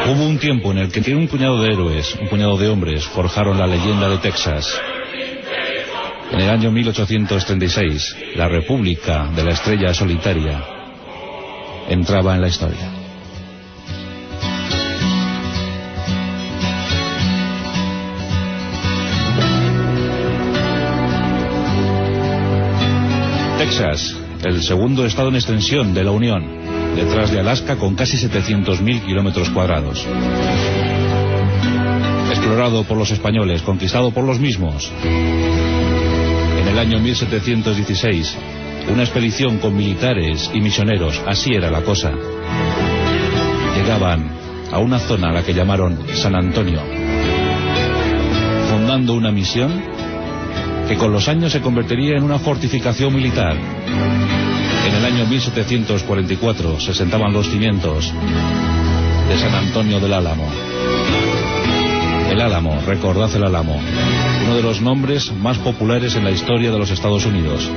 Hubo un tiempo en el que un puñado de héroes, un puñado de hombres, forjaron la leyenda de Texas. En el año 1836, la República de la Estrella Solitaria entraba en la historia. Texas, el segundo estado en extensión de la Unión, detrás de Alaska con casi 700.000 kilómetros cuadrados. Explorado por los españoles, conquistado por los mismos. En el año 1716, una expedición con militares y misioneros, así era la cosa. Llegaban a una zona a la que llamaron San Antonio, fundando una misión que con los años se convertiría en una fortificación militar. En el año 1744 se sentaban los cimientos de San Antonio del Álamo. El Álamo, recordad el Álamo, uno de los nombres más populares en la historia de los Estados Unidos.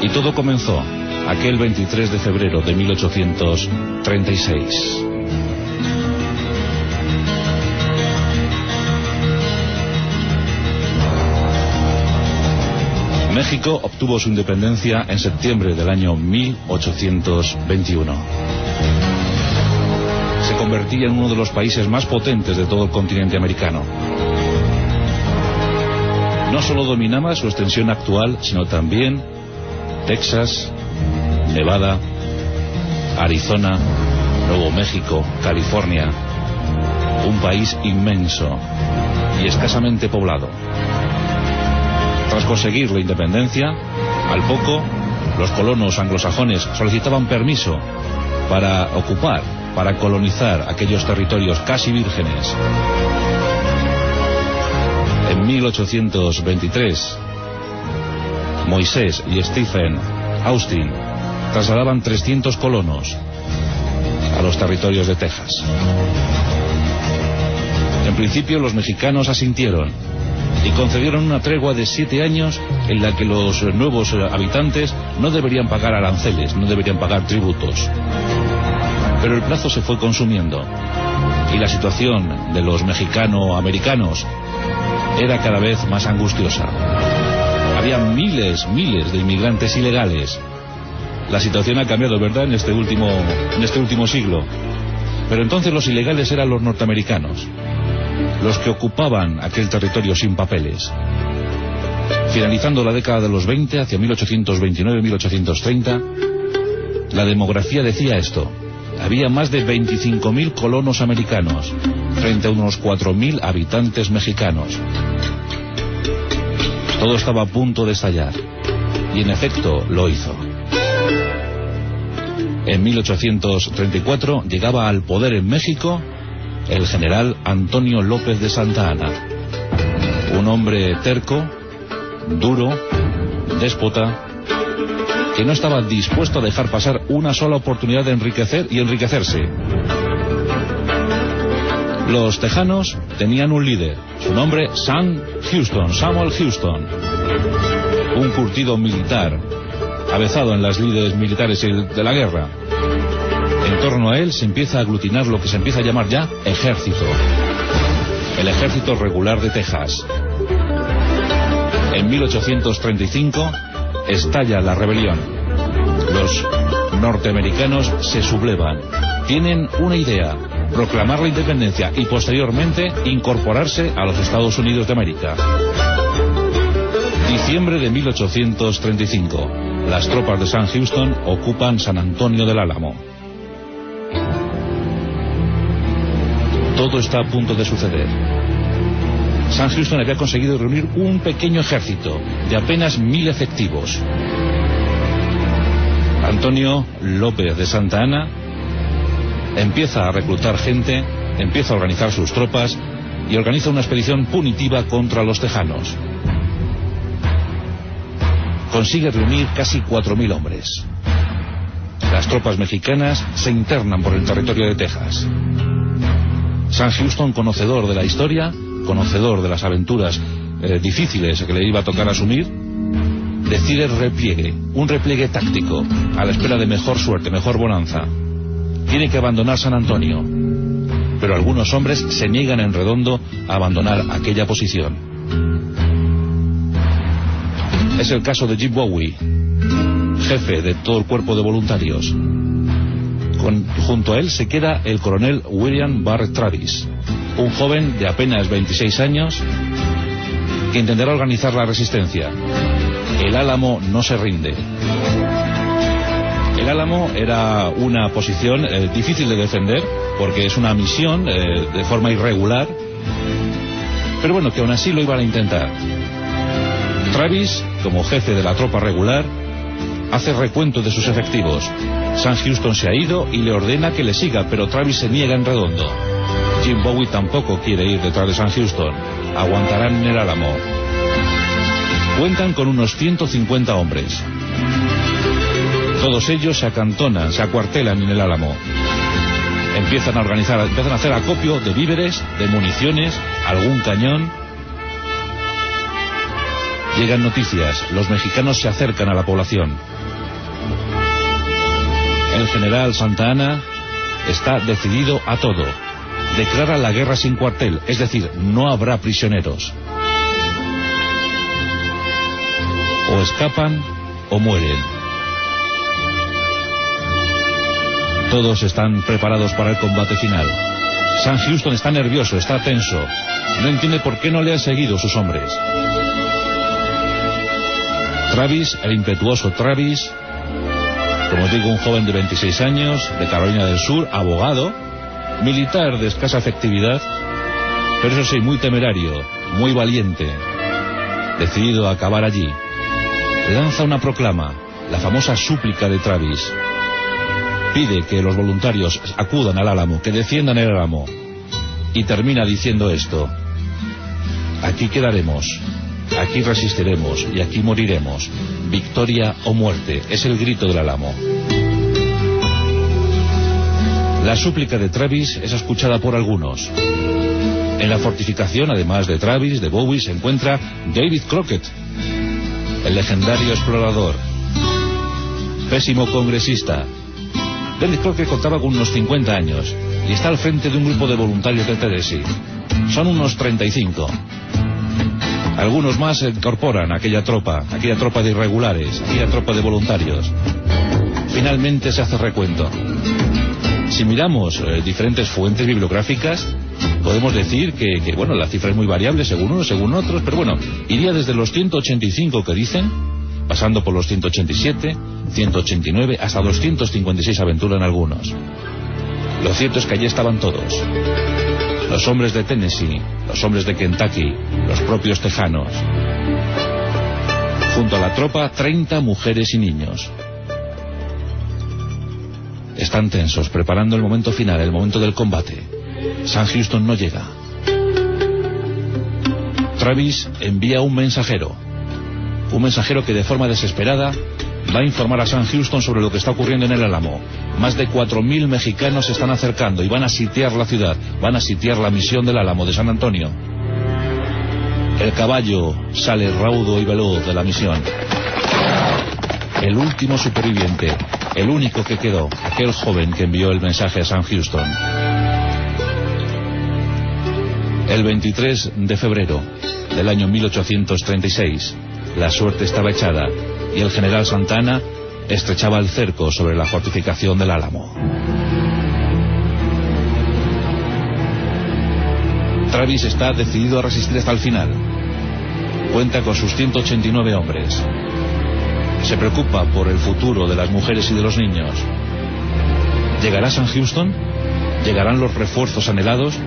Y todo comenzó aquel 23 de febrero de 1836. México obtuvo su independencia en septiembre del año 1821. Se convertía en uno de los países más potentes de todo el continente americano. No solo dominaba su extensión actual, sino también Texas, Nevada, Arizona, Nuevo México, California. Un país inmenso y escasamente poblado. Tras conseguir la independencia, al poco, los colonos anglosajones solicitaban permiso para ocupar, para colonizar aquellos territorios casi vírgenes. En 1823, Moisés y Stephen Austin trasladaban 300 colonos a los territorios de Texas. En principio, los mexicanos asintieron y concedieron una tregua de 7 años en la que los nuevos habitantes no deberían pagar aranceles, no deberían pagar tributos. Pero el plazo se fue consumiendo y la situación de los mexicano-americanos era cada vez más angustiosa. Había miles de inmigrantes ilegales. La situación ha cambiado, ¿verdad?, en este último siglo. Pero entonces los ilegales eran los norteamericanos, los que ocupaban aquel territorio sin papeles. Finalizando la década de los 20, hacia 1829-1830, la demografía decía esto: había más de 25.000 colonos americanos frente a unos 4.000 habitantes mexicanos. Todo estaba a punto de estallar, y en efecto lo hizo. En 1834 llegaba al poder en México el general Antonio López de Santa Anna, un hombre terco, duro, déspota, que no estaba dispuesto a dejar pasar una sola oportunidad de enriquecer y enriquecerse. Los tejanos tenían un líder, su nombre Samuel Houston, un curtido militar, avezado en las lides militares de la guerra. En torno a él se empieza a aglutinar lo que se empieza a llamar ya ejército, el ejército regular de Texas. En 1835 estalla la rebelión. Los norteamericanos se sublevan, tienen una idea: proclamar la independencia y posteriormente incorporarse a los Estados Unidos de América. Diciembre de 1835, las tropas de Sam Houston ocupan San Antonio del Álamo. Todo está a punto de suceder. Sam Houston había conseguido reunir un pequeño ejército de apenas 1.000 efectivos. Antonio López de Santa Anna empieza a reclutar gente, empieza a organizar sus tropas y organiza una expedición punitiva contra los tejanos. Consigue reunir casi 4.000 hombres. Las tropas mexicanas se internan por el territorio de Texas. Sam Houston, conocedor de la historia, conocedor de las aventuras difíciles que le iba a tocar asumir, decide repliegue, un repliegue táctico, a la espera de mejor suerte, mejor bonanza. tiene que abandonar San Antonio. Pero algunos hombres se niegan en redondo a abandonar aquella posición. Es el caso de Jim Bowie, jefe de todo el cuerpo de voluntarios. Junto a él se queda el coronel William Barrett Travis, un joven de apenas 26 años que intentará organizar la resistencia. El Álamo no se rinde. El Álamo era una posición difícil de defender, porque es una misión de forma irregular, pero bueno, que aún así lo iban a intentar. Travis, como jefe de la tropa regular, hace recuento de sus efectivos. Sam Houston se ha ido y le ordena que le siga, pero Travis se niega en redondo. Jim Bowie tampoco quiere ir detrás de Sam Houston. Aguantarán en el Álamo. Cuentan con unos 150 hombres. Todos ellos se acantonan, se acuartelan en el Álamo. Empiezan a hacer acopio de víveres, de municiones, algún cañón. Llegan noticias, los mexicanos se acercan a la población. El general Santa Anna está decidido a todo. Declara la guerra sin cuartel, es decir, no habrá prisioneros. O escapan o mueren. Todos están preparados para el combate final. Sam Houston está nervioso, está tenso. No entiende por qué no le han seguido sus hombres. Travis, el impetuoso Travis, como os digo, un joven de 26 años, de Carolina del Sur, abogado, militar de escasa efectividad, pero eso sí, muy temerario, muy valiente, decidido a acabar allí. Lanza una proclama, la famosa súplica de Travis. Pide que los voluntarios acudan al Álamo, que defiendan el Álamo. Y termina diciendo esto: aquí quedaremos, aquí resistiremos y aquí moriremos. Victoria o muerte, es el grito del Álamo. La súplica de Travis es escuchada por algunos. En la fortificación, además de Travis, de Bowie, se encuentra David Crockett, el legendario explorador, pésimo congresista. David Crockett contaba con unos 50 años y está al frente de un grupo de voluntarios del Tennessee. Son unos 35. Algunos más se incorporan a aquella tropa de irregulares, aquella tropa de voluntarios. Finalmente se hace recuento. Si miramos diferentes fuentes bibliográficas, podemos decir que bueno, la cifra es muy variable según unos, según otros, pero bueno, iría desde los 185 que dicen, pasando por los 187, 189, hasta 256 aventuran algunos. Lo cierto es que allí estaban todos. Los hombres de Tennessee, los hombres de Kentucky, los propios tejanos. Junto a la tropa, 30 mujeres y niños. Están tensos, preparando el momento final, el momento del combate. Sam Houston no llega. Travis envía un mensajero que de forma desesperada va a informar a Sam Houston sobre lo que está ocurriendo en el Álamo. Más de 4.000 mexicanos se están acercando y van a sitiar la ciudad, van a sitiar la misión del Álamo de San Antonio. El caballo sale raudo y veloz de la misión. El último superviviente, el único que quedó, aquel joven que envió el mensaje a Sam Houston. El 23 de febrero del año 1836, la suerte estaba echada y el general Santa Anna estrechaba el cerco sobre la fortificación del Álamo. Travis está decidido a resistir hasta el final. Cuenta con sus 189 hombres. Se preocupa por el futuro de las mujeres y de los niños. ¿Llegará Sam Houston? ¿Llegarán los refuerzos anhelados?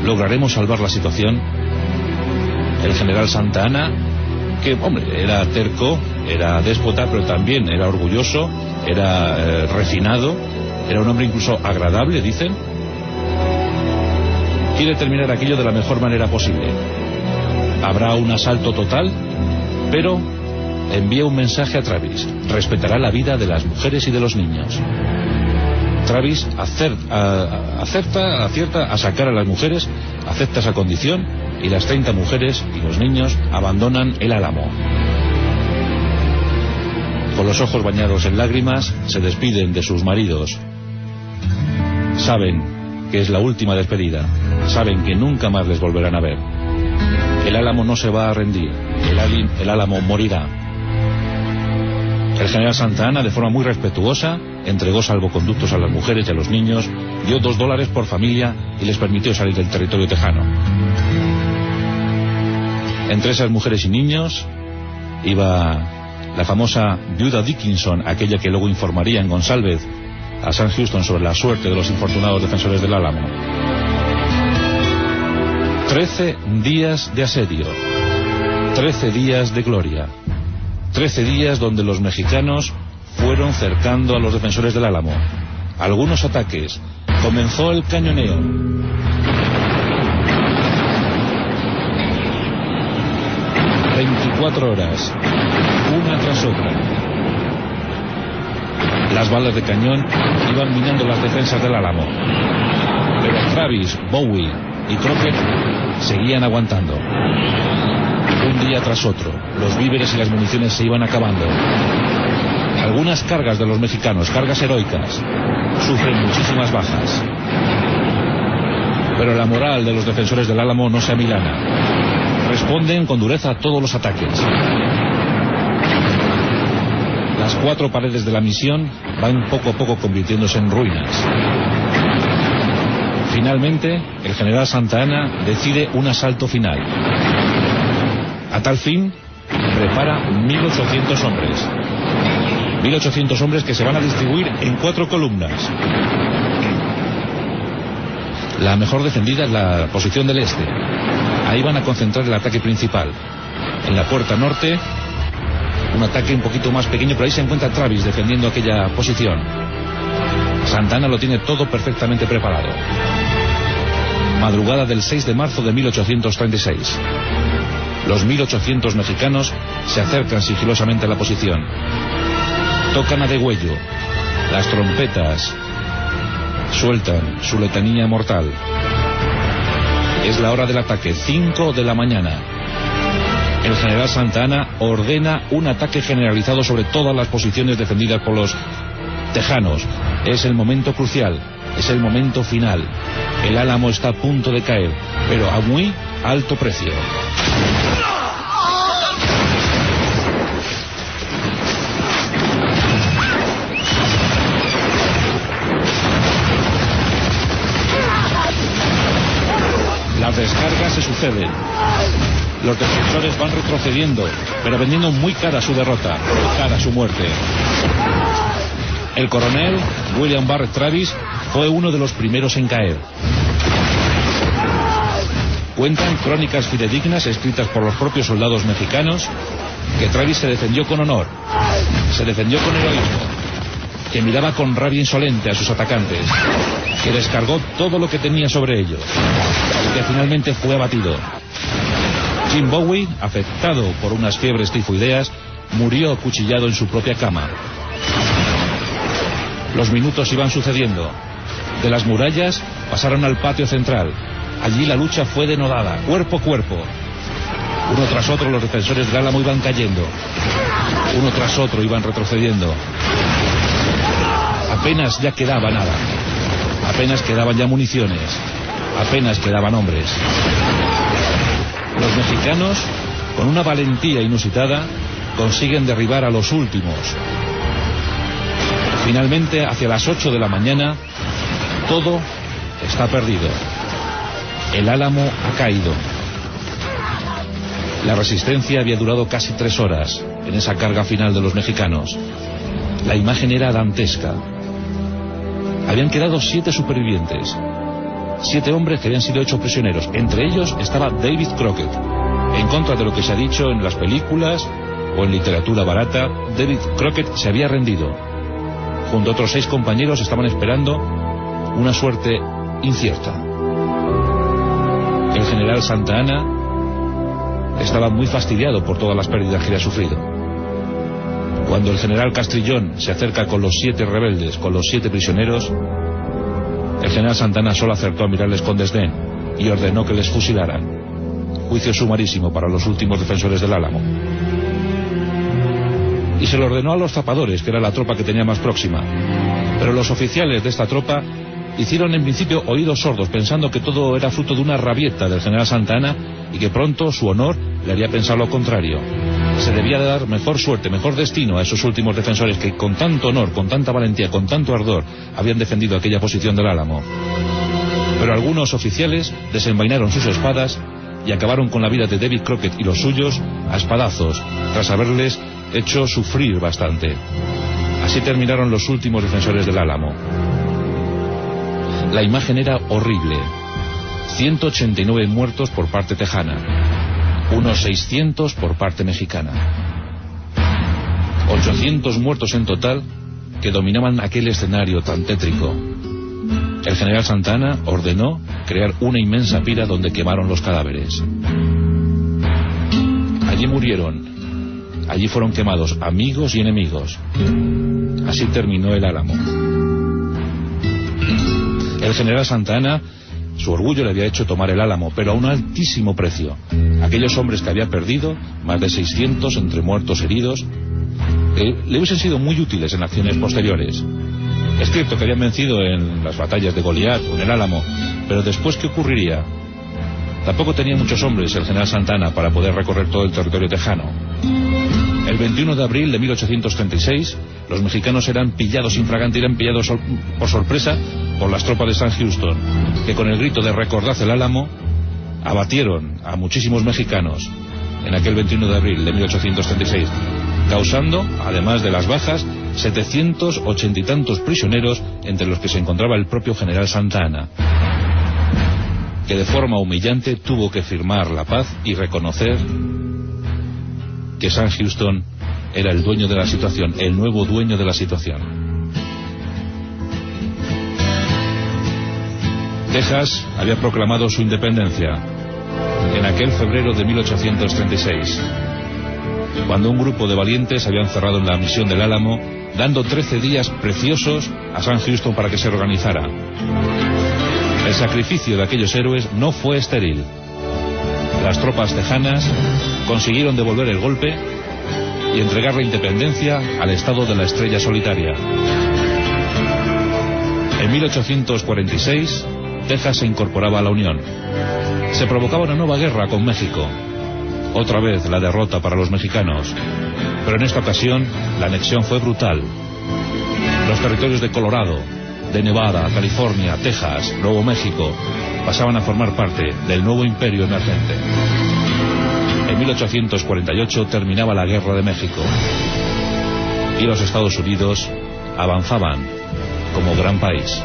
¿Lograremos salvar la situación? El general Santa Anna, que, hombre, era terco, era déspota, pero también era orgulloso, era refinado, era un hombre incluso agradable, dicen. Quiere terminar aquello de la mejor manera posible. Habrá un asalto total, pero envía un mensaje a Travis: respetará la vida de las mujeres y de los niños. Travis acierta a sacar a las mujeres, acepta esa condición, y las 30 mujeres y los niños abandonan el Álamo. Con los ojos bañados en lágrimas, se despiden de sus maridos. Saben que es la última despedida. Saben que nunca más les volverán a ver. El Álamo no se va a rendir. El Álamo morirá. El general Santa Anna, de forma muy respetuosa, entregó salvoconductos a las mujeres y a los niños, dio $2 por familia y les permitió salir del territorio tejano. Entre esas mujeres y niños iba la famosa viuda Dickinson, aquella que luego informaría en González a Sam Houston sobre la suerte de los infortunados defensores del Álamo. 13 días de asedio, 13 días de gloria, 13 días donde los mexicanos fueron cercando a los defensores del Álamo. Algunos ataques. Comenzó el cañoneo. ...24 horas... una tras otra. Las balas de cañón iban minando las defensas del Álamo. Pero Travis, Bowie y Crockett seguían aguantando. Un día tras otro, los víveres y las municiones se iban acabando. Algunas cargas de los mexicanos, cargas heroicas, sufren muchísimas bajas. Pero la moral de los defensores del Álamo no se amilana. Responden con dureza a todos los ataques. Las 4 paredes de la misión van poco a poco convirtiéndose en ruinas. Finalmente, el general Santa Anna decide un asalto final. A tal fin, prepara 1.800 hombres. 1.800 hombres que se van a distribuir en 4 columnas. La mejor defendida es la posición del este. Ahí van a concentrar el ataque principal. En la puerta norte, un ataque un poquito más pequeño, pero ahí se encuentra Travis defendiendo aquella posición. Santa Anna lo tiene todo perfectamente preparado. Madrugada del 6 de marzo de 1836. Los 1.800 mexicanos se acercan sigilosamente a la posición. Tocan a degüello. Las trompetas sueltan su letanía mortal. Es la hora del ataque, 5 de la mañana. El general Santa Anna ordena un ataque generalizado sobre todas las posiciones defendidas por los tejanos. Es el momento crucial, es el momento final. El Álamo está a punto de caer, pero a muy alto precio. Las descargas se suceden. Los defensores van retrocediendo, pero vendiendo muy cara su derrota, muy cara su muerte. El coronel William Barrett Travis fue uno de los primeros en caer. Cuentan crónicas fidedignas escritas por los propios soldados mexicanos que Travis se defendió con honor, se defendió con heroísmo, que miraba con rabia insolente a sus atacantes, que descargó todo lo que tenía sobre ellos y que finalmente fue abatido. Jim Bowie, afectado por unas fiebres tifoideas, murió acuchillado en su propia cama. Los minutos iban sucediendo. De las murallas pasaron al patio central. Allí la lucha fue denodada, cuerpo a cuerpo. Uno tras otro los defensores del Álamo iban cayendo. Uno tras otro iban retrocediendo. Apenas ya quedaba nada. Apenas quedaban ya municiones. Apenas quedaban hombres. Los mexicanos, con una valentía inusitada, consiguen derribar a los últimos. Finalmente, hacia las 8 de la mañana, todo está perdido. El Álamo ha caído. La resistencia había durado casi 3 horas en esa carga final de los mexicanos. La imagen era dantesca. Habían quedado 7 supervivientes. 7 hombres que habían sido hechos prisioneros. Entre ellos estaba David Crockett. En contra de lo que se ha dicho en las películas o en literatura barata, David Crockett se había rendido. Junto a otros 6 compañeros estaban esperando una suerte incierta. El general Santa Anna estaba muy fastidiado por todas las pérdidas que había sufrido. Cuando el general Castrillón se acerca con los 7 rebeldes, con los 7 prisioneros, el general Santa Anna solo acertó a mirarles con desdén y ordenó que les fusilaran. Juicio sumarísimo para los últimos defensores del Álamo. Y se lo ordenó a los zapadores, que era la tropa que tenía más próxima. Pero los oficiales de esta tropa hicieron en principio oídos sordos, pensando que todo era fruto de una rabieta del general Santa Anna y que pronto su honor le haría pensar lo contrario. Se debía dar mejor suerte, mejor destino a esos últimos defensores que con tanto honor, con tanta valentía, con tanto ardor habían defendido aquella posición del Álamo. Pero algunos oficiales desenvainaron sus espadas y acabaron con la vida de David Crockett y los suyos a espadazos, tras haberles hecho sufrir bastante. Así terminaron los últimos defensores del Álamo. La imagen era horrible. 189 muertos por parte tejana, unos 600 por parte mexicana. 800 muertos en total que dominaban aquel escenario tan tétrico. El general Santa Anna ordenó crear una inmensa pira donde quemaron los cadáveres. Allí murieron, allí fueron quemados amigos y enemigos. Así terminó el Álamo. El general Santa Anna, su orgullo le había hecho tomar el Álamo, pero a un altísimo precio. Aquellos hombres que había perdido, más de 600 entre muertos y heridos, le hubiesen sido muy útiles en acciones posteriores. Es cierto que habían vencido en las batallas de Goliat o en el Álamo, pero después, ¿qué ocurriría? Tampoco tenía muchos hombres el general Santa Anna para poder recorrer todo el territorio tejano. El 21 de abril de 1836, los mexicanos eran pillados infraganti, eran pillados por sorpresa por las tropas de Sam Houston, que con el grito de "recordad el Álamo", abatieron a muchísimos mexicanos en aquel 21 de abril de 1836, causando, además de las bajas, 780 y tantos prisioneros, entre los que se encontraba el propio general Santa Anna, que de forma humillante tuvo que firmar la paz y reconocer que Sam Houston era el dueño de la situación, el nuevo dueño de la situación. Texas había proclamado su independencia en aquel febrero de 1836, cuando un grupo de valientes habían cerrado en la misión del Álamo, dando 13 días preciosos a Sam Houston para que se reorganizara. El sacrificio de aquellos héroes no fue estéril. Las tropas tejanas consiguieron devolver el golpe y entregar la independencia al estado de la estrella solitaria. En 1846, Texas se incorporaba a la Unión. Se provocaba una nueva guerra con México. Otra vez la derrota para los mexicanos. Pero en esta ocasión, la anexión fue brutal. Los territorios de Colorado, de Nevada, California, Texas, Nuevo México, pasaban a formar parte del nuevo imperio emergente. En 1848 terminaba la Guerra de México y los Estados Unidos avanzaban como gran país.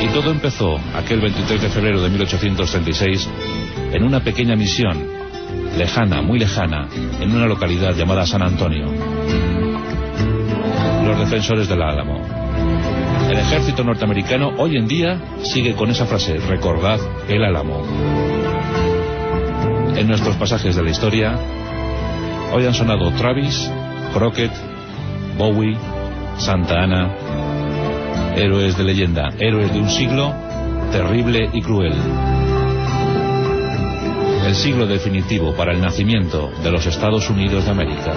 Y todo empezó aquel 23 de febrero de 1836 en una pequeña misión, lejana, muy lejana, en una localidad llamada San Antonio. Los defensores del Álamo. El ejército norteamericano hoy en día sigue con esa frase: recordad el Álamo. En nuestros pasajes de la historia, hoy han sonado Travis, Crockett, Bowie, Santa Anna, héroes de leyenda, héroes de un siglo terrible y cruel. El siglo definitivo para el nacimiento de los Estados Unidos de América.